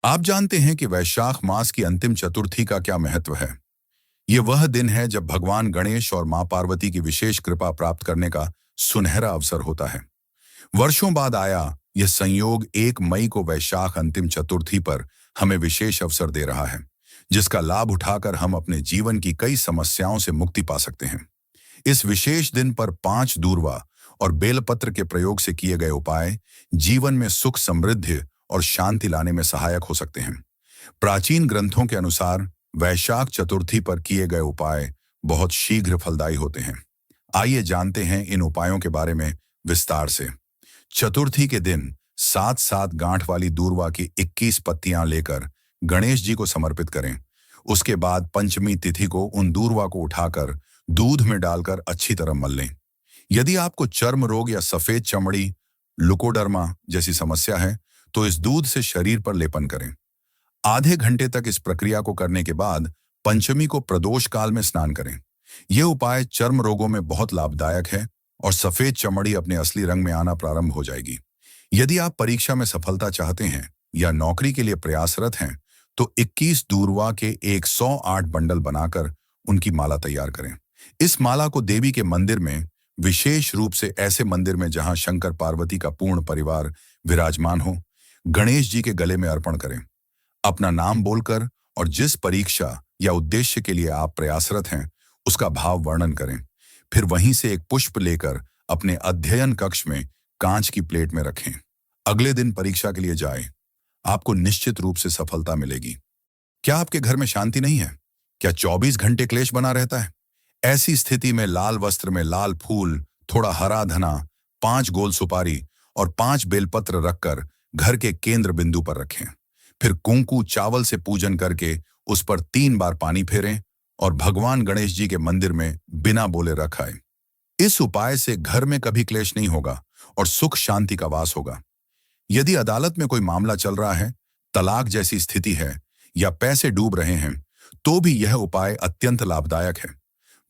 आप जानते हैं कि वैशाख मास की अंतिम चतुर्थी का क्या महत्व है? ये वह दिन है जब भगवान गणेश और मां पार्वती की विशेष कृपा प्राप्त करने का सुनहरा अवसर होता है। वर्षों बाद आया यह संयोग 1 मई को वैशाख अंतिम चतुर्थी पर हमें विशेष अवसर दे रहा है, जिसका लाभ उठाकर हम अपने जीवन की कई समस्याओं से मुक्ति पा सकते हैं। इस विशेष दिन पर 5 दूर्वा और बेलपत्र के प्रयोग से किए गए उपाय जीवन में सुख, समृद्धि और शांति लाने में सहायक हो सकते हैं। प्राचीन ग्रंथों के अनुसार वैशाख चतुर्थी पर किए गए उपाय बहुत शीघ्र फलदायी होते हैं। आइए जानते हैं इन उपायों के बारे में विस्तार से। चतुर्थी के दिन 7-7 गांठ वाली दूर्वा की 21 पत्तियां लेकर गणेश जी को समर्पित करें। उसके बाद पंचमी तिथि को उन दूर्वा को उठाकर दूध में डालकर अच्छी तरह मल लें। यदि आपको चर्म रोग या सफेद चमड़ी, लुकोडर्मा जैसी समस्या है, तो इस दूध से शरीर पर लेपन करें। आधे घंटे तक इस प्रक्रिया को करने के बाद पंचमी को प्रदोष काल में स्नान करें। यह उपाय चर्म रोगों में बहुत लाभदायक है और सफेद चमड़ी अपने असली रंग में आना प्रारंभ हो जाएगी। यदि आप परीक्षा में सफलता चाहते हैं या नौकरी के लिए प्रयासरत हैं, तो 21 दूर्वा के 108 बंडल बनाकर उनकी माला तैयार करें। इस माला को देवी के मंदिर में, विशेष रूप से ऐसे मंदिर में जहां शंकर पार्वती का पूर्ण परिवार विराजमान हो, गणेश जी के गले में अर्पण करें। अपना नाम बोलकर और जिस परीक्षा या उद्देश्य के लिए आप प्रयासरत हैं, उसका भाव वर्णन करें। फिर वहीं से एक पुष्प लेकर अपने अध्ययन कक्ष में कांच की प्लेट में रखें। अगले दिन परीक्षा के लिए जाएं। आपको निश्चित रूप से सफलता मिलेगी। क्या आपके घर में शांति नहीं है? क्या 24 घंटे क्लेश बना रहता है? ऐसी स्थिति में लाल वस्त्र में लाल फूल, थोड़ा हरा धना, 5 गोल सुपारी और 5 बेलपत्र रखकर घर के केंद्र बिंदु पर रखें। फिर कुंकू चावल से पूजन करके उस पर 3 बार पानी फेरें और भगवान गणेश जी के मंदिर में बिना बोले रख आए। इस उपाय से घर में कभी क्लेश नहीं होगा और सुख शांति का वास होगा। यदि अदालत में कोई मामला चल रहा है, तलाक जैसी स्थिति है या पैसे डूब रहे हैं, तो भी यह उपाय अत्यंत लाभदायक है।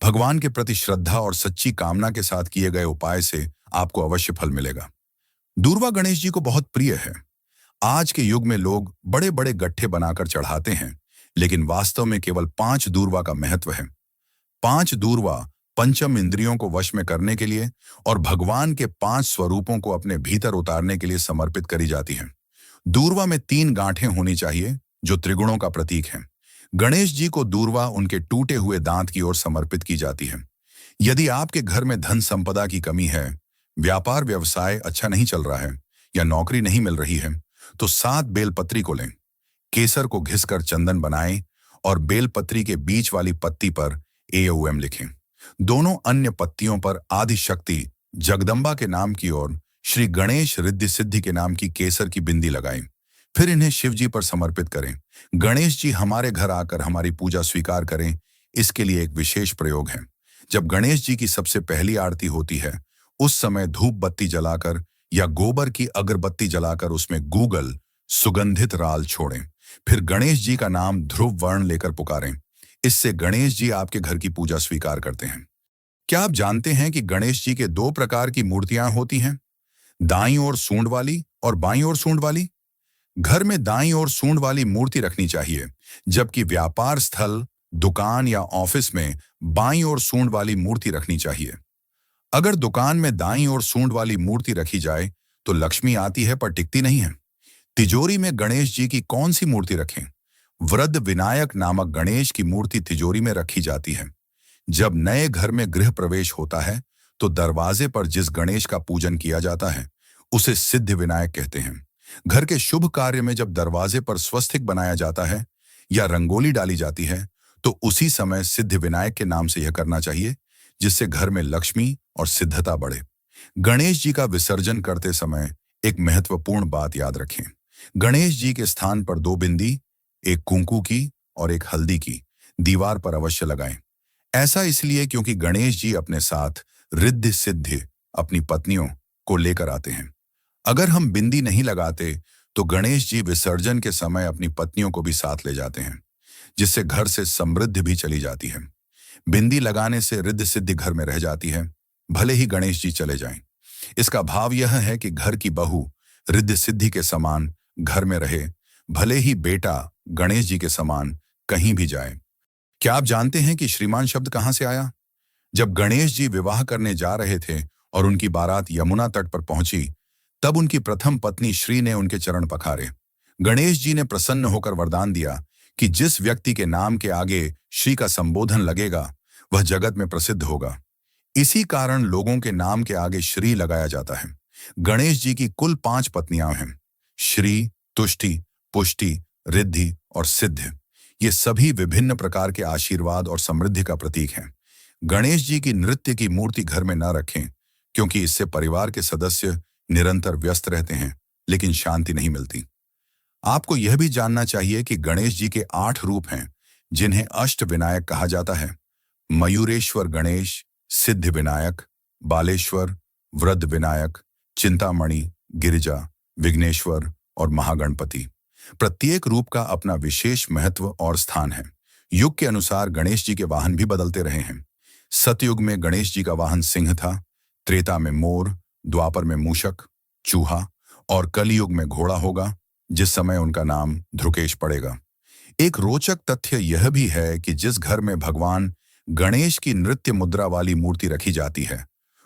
भगवान के प्रति श्रद्धा और सच्ची कामना के साथ किए गए उपाय से आपको अवश्य फल मिलेगा। दूर्वा गणेश जी को बहुत प्रिय है। आज के युग में लोग बड़े बड़े गट्ठे बनाकर चढ़ाते हैं, लेकिन वास्तव में केवल 5 दूर्वा का महत्व है। 5 दूर्वा पंचम इंद्रियों को वश में करने के लिए और भगवान के 5 स्वरूपों को अपने भीतर उतारने के लिए समर्पित करी जाती हैं। दूर्वा में 3 गांठें होनी चाहिए, जो त्रिगुणों का प्रतीक है। गणेश जी को दूर्वा उनके टूटे हुए दांत की ओर समर्पित की जाती है। यदि आपके घर में धन संपदा की कमी है, व्यापार व्यवसाय अच्छा नहीं चल रहा है या नौकरी नहीं मिल रही है, तो 7 बेलपत्री को लें, केसर को घिसकर चंदन बनाएं और बेलपत्री के बीच वाली पत्ती पर AOM लिखें। दोनों अन्य पत्तियों पर आदि शक्ति जगदम्बा के नाम की और श्री गणेश रिद्धि सिद्धि के नाम की केसर की बिंदी लगाएं। फिर इन्हें शिव जी पर समर्पित करें। गणेश जी हमारे घर आकर हमारी पूजा स्वीकार करें, इसके लिए एक विशेष प्रयोग है। जब गणेश जी की सबसे पहली आरती होती है, उस समय धूप बत्ती जलाकर या गोबर की अगरबत्ती जलाकर उसमें गूगल सुगंधित राल छोड़ें। फिर गणेश जी का नाम ध्रुव वर्ण लेकर पुकारें। इससे गणेश जी आपके घर की पूजा स्वीकार करते हैं। क्या आप जानते हैं कि गणेश जी के 2 प्रकार की मूर्तियां होती हैं? दाईं ओर सूंड वाली और बाईं ओर सूंड वाली। घर में दाईं ओर सूंड वाली मूर्ति रखनी चाहिए, जबकि व्यापार स्थल, दुकान या ऑफिस में बाईं ओर सूंड वाली मूर्ति रखनी चाहिए। अगर दुकान में दाईं ओर सूंड वाली मूर्ति रखी जाए तो लक्ष्मी आती है पर टिकती नहीं है। तिजोरी में गणेश जी की कौन सी मूर्ति रखें? वृद्ध विनायक नामक गणेश की मूर्ति तिजोरी में रखी जाती है। जब नए घर में गृह प्रवेश होता है, तो दरवाजे पर जिस गणेश का पूजन किया जाता है, उसे सिद्ध विनायक कहते हैं। घर के शुभ कार्य में जब दरवाजे पर स्वस्तिक बनाया जाता है या रंगोली डाली जाती है, तो उसी समय सिद्ध विनायक के नाम से यह करना चाहिए, जिससे घर में लक्ष्मी और सिद्धता बढ़े। गणेश जी का विसर्जन करते समय एक महत्वपूर्ण बात याद रखें। गणेश जी के स्थान पर 2 बिंदी, एक कुंकू की और एक हल्दी की, दीवार पर अवश्य लगाएं। ऐसा इसलिए क्योंकि गणेश जी अपने साथ रिद्धि सिद्धि अपनी पत्नियों को लेकर आते हैं। अगर हम बिंदी नहीं लगाते तो गणेश जी विसर्जन के समय अपनी पत्नियों को भी साथ ले जाते हैं, जिससे घर से समृद्धि भी चली जाती है। बिंदी लगाने से रिद्धि सिद्धि घर में रह जाती है, भले ही गणेश जी चले जाएं। इसका भाव यह है कि घर की बहू रिद्धि सिद्धि के समान घर में रहे, भले ही बेटा गणेश जी के समान कहीं भी जाए। क्या आप जानते हैं कि श्रीमान शब्द कहां से आया? जब गणेश जी विवाह करने जा रहे थे और उनकी बारात यमुना तट पर पहुंची, तब उनकी प्रथम पत्नी श्री ने उनके चरण पखारे। गणेश जी ने प्रसन्न होकर वरदान दिया कि जिस व्यक्ति के नाम के आगे श्री का संबोधन लगेगा, वह जगत में प्रसिद्ध होगा। इसी कारण लोगों के नाम के आगे श्री लगाया जाता है। गणेश जी की कुल 5 पत्नियां हैं: श्री, तुष्टि, पुष्टि, रिद्धि और सिद्ध। ये सभी विभिन्न प्रकार के आशीर्वाद और समृद्धि का प्रतीक हैं। गणेश जी की नृत्य की मूर्ति घर में न रखें, क्योंकि इससे परिवार के सदस्य निरंतर व्यस्त रहते हैं, लेकिन शांति नहीं मिलती। आपको यह भी जानना चाहिए कि गणेश जी के 8 रूप हैं, जिन्हें अष्ट विनायक कहा जाता है: मयूरेश्वर गणेश, सिद्ध विनायक, बालेश्वर, वृद्ध विनायक, चिंतामणि, गिरिजा, विघ्नेश्वर और महागणपति। प्रत्येक रूप का अपना विशेष महत्व और स्थान है। युग के अनुसार गणेश जी के वाहन भी बदलते रहे हैं। सतयुग में गणेश जी का वाहन सिंह था, त्रेता में मोर, द्वापर में मूषक, चूहा और कलयुग में घोड़ा होगा, जिस समय उनका नाम ध्रुकेश पड़ेगा। एक रोचक तथ्य यह भी है कि जिस घर में भगवान गणेश की नृत्य मुद्रा वाली मूर्ति रखी जाती है,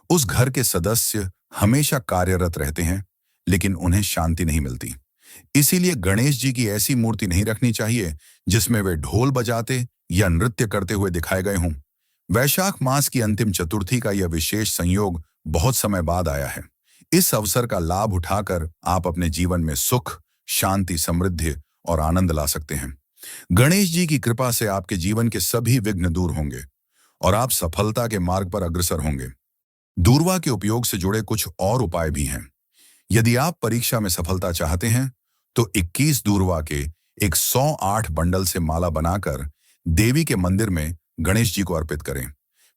उस घर के सदस्य हमेशा कार्यरत रहते हैं, लेकिन उन्हें शांति नहीं मिलती। इसीलिए गणेश जी की ऐसी मूर्ति नहीं रखनी चाहिए जिसमें वे ढोल बजाते या नृत्य करते हुए दिखाए गए हों। वैशाख मास की अंतिम चतुर्थी का यह विशेष संयोग बहुत समय बाद आया है। इस अवसर का लाभ उठाकर आप अपने जीवन में सुख, शांति, समृद्धि और आनंद ला सकते हैं। गणेश जी की कृपा से आपके जीवन के सभी विघ्न दूर होंगे और आप सफलता के मार्ग पर अग्रसर होंगे। दूर्वा के उपयोग से जुड़े कुछ और उपाय भी हैं। यदि आप परीक्षा में सफलता चाहते हैं, तो 21 दूर्वा के एक 108 बंडल से माला बनाकर देवी के मंदिर में गणेश जी को अर्पित करें।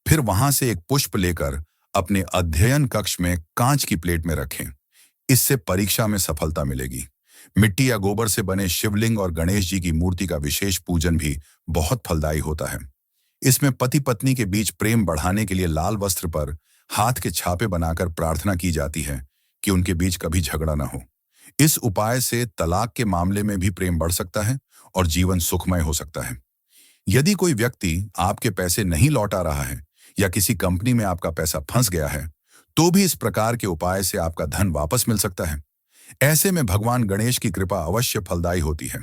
फिर वहां से एक पुष्प लेकर अपने अध्ययन कक्ष में कांच की प्लेट में रखें। इससे परीक्षा में सफलता मिलेगी। मिट्टी या गोबर से बने शिवलिंग और गणेश जी की मूर्ति का विशेष पूजन भी बहुत फलदायी होता है। इसमें पति पत्नी के बीच प्रेम बढ़ाने के लिए लाल वस्त्र पर हाथ के छापे बनाकर प्रार्थना की जाती है कि उनके बीच कभी झगड़ा न हो। इस उपाय से तलाक के मामले में भी प्रेम बढ़ सकता है और जीवन सुखमय हो सकता है। यदि कोई व्यक्ति आपके पैसे नहीं लौटा रहा है या किसी कंपनी में आपका पैसा फंस गया है, तो भी इस प्रकार के उपाय से आपका धन वापस मिल सकता है। ऐसे में भगवान गणेश की कृपा अवश्य फलदायी होती है।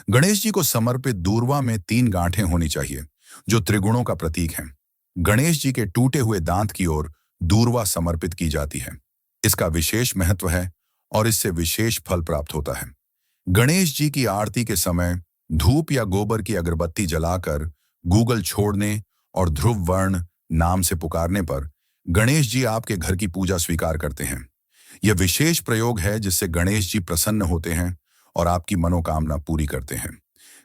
गणेश जी को समर्पित दूर्वा में 3 गांठें होनी चाहिए, जो त्रिगुणों का प्रतीक हैं। गणेश जी के टूटे हुए दांत की ओर दूर्वा समर्पित की जाती है। इसका विशेष महत्व है और इससे विशेष फल प्राप्त होता है। गणेश जी की आरती के समय धूप या गोबर की अगरबत्ती जलाकर गूगल छोड़ने और ध्रुव वर्ण नाम से पुकारने पर गणेश जी आपके घर की पूजा स्वीकार करते हैं। यह विशेष प्रयोग है जिससे गणेश जी प्रसन्न होते हैं और आपकी मनोकामना पूरी करते हैं।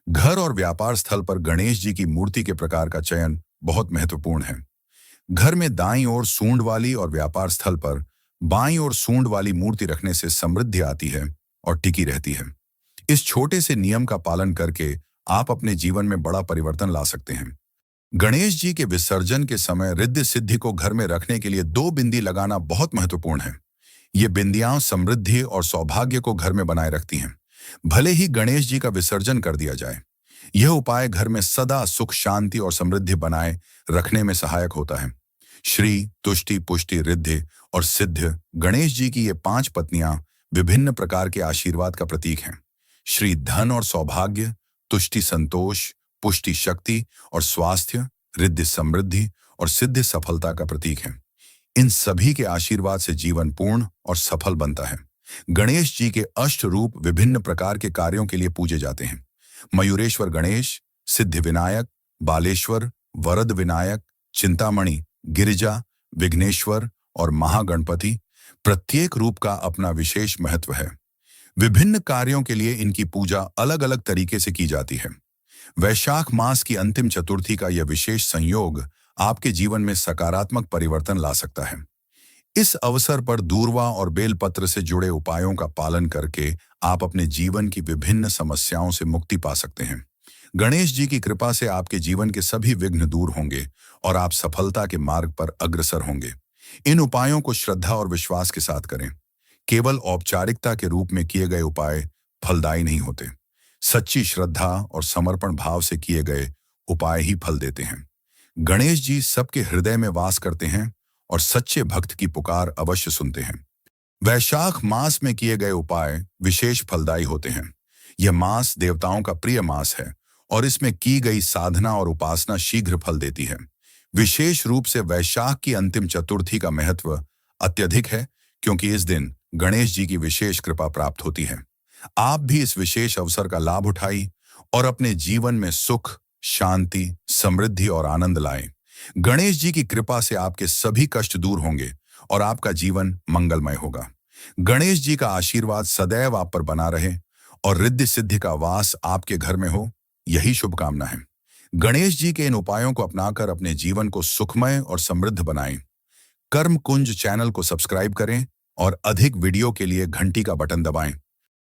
घर और व्यापार स्थल पर गणेश जी की मूर्ति के प्रकार का चयन बहुत महत्वपूर्ण है। घर में दाईं ओर सूंड वाली और व्यापार स्थल पर बाईं ओर सूंड वाली मूर्ति रखने से समृद्धि आती है और टिकी रहती है। इस छोटे से नियम का पालन करके आप अपने जीवन में बड़ा परिवर्तन ला सकते हैं। गणेश जी के विसर्जन के समय रिद्धि सिद्धि को घर में रखने के लिए 2 बिंदी लगाना बहुत महत्वपूर्ण है। ये बिंदियां समृद्धि और सौभाग्य को घर में बनाए रखती हैं, भले ही गणेश जी का विसर्जन कर दिया जाए। यह उपाय घर में सदा सुख, शांति और समृद्धि बनाए रखने में सहायक होता है। श्री, तुष्टि, पुष्टि, रिद्धि और सिद्ध गणेश जी की ये 5 पत्नियां विभिन्न प्रकार के आशीर्वाद का प्रतीक हैं। श्री धन और सौभाग्य, तुष्टि संतोष, पुष्टि शक्ति और स्वास्थ्य, रिद्धि समृद्धि और सिद्धि सफलता का प्रतीक है। इन सभी के आशीर्वाद से जीवन पूर्ण और सफल बनता है। गणेश जी के अष्ट रूप विभिन्न प्रकार के कार्यों के लिए पूजे जाते हैं। मयूरेश्वर गणेश, सिद्धि विनायक, बालेश्वर, वरद विनायक, चिंतामणि, गिरिजा, विघ्नेश्वर और महागणपति। प्रत्येक रूप का अपना विशेष महत्व है। विभिन्न कार्यों के लिए इनकी पूजा अलग अलग तरीके से की जाती है। वैशाख मास की अंतिम चतुर्थी का यह विशेष संयोग आपके जीवन में सकारात्मक परिवर्तन ला सकता है। इस अवसर पर दूर्वा और बेलपत्र से जुड़े उपायों का पालन करके आप अपने जीवन की विभिन्न समस्याओं से मुक्ति पा सकते हैं। गणेश जी की कृपा से आपके जीवन के सभी विघ्न दूर होंगे और आप सफलता के मार्ग पर अग्रसर होंगे। इन उपायों को श्रद्धा और विश्वास के साथ करें। केवल औपचारिकता के रूप में किए गए उपाय फलदायी नहीं होते। सच्ची श्रद्धा और समर्पण भाव से किए गए उपाय ही फल देते हैं। गणेश जी सबके हृदय में वास करते हैं और सच्चे भक्त की पुकार अवश्य सुनते हैं। वैशाख मास में किए गए उपाय विशेष फलदायी होते हैं। यह मास देवताओं का प्रिय मास है और इसमें की गई साधना और उपासना शीघ्र फल देती है। विशेष रूप से वैशाख की अंतिम चतुर्थी का महत्व अत्यधिक है, क्योंकि इस दिन गणेश जी की विशेष कृपा प्राप्त होती है। आप भी इस विशेष अवसर का लाभ उठाइए और अपने जीवन में सुख, शांति, समृद्धि और आनंद लाएं। गणेश जी की कृपा से आपके सभी कष्ट दूर होंगे और आपका जीवन मंगलमय होगा। गणेश जी का आशीर्वाद सदैव आप पर बना रहे और रिद्धि सिद्धि का वास आपके घर में हो, यही शुभकामना है। गणेश जी के इन उपायों को अपनाकर अपने जीवन को सुखमय और समृद्ध बनाएं। कर्म कुंज चैनल को सब्सक्राइब करें और अधिक वीडियो के लिए घंटी का बटन दबाएं।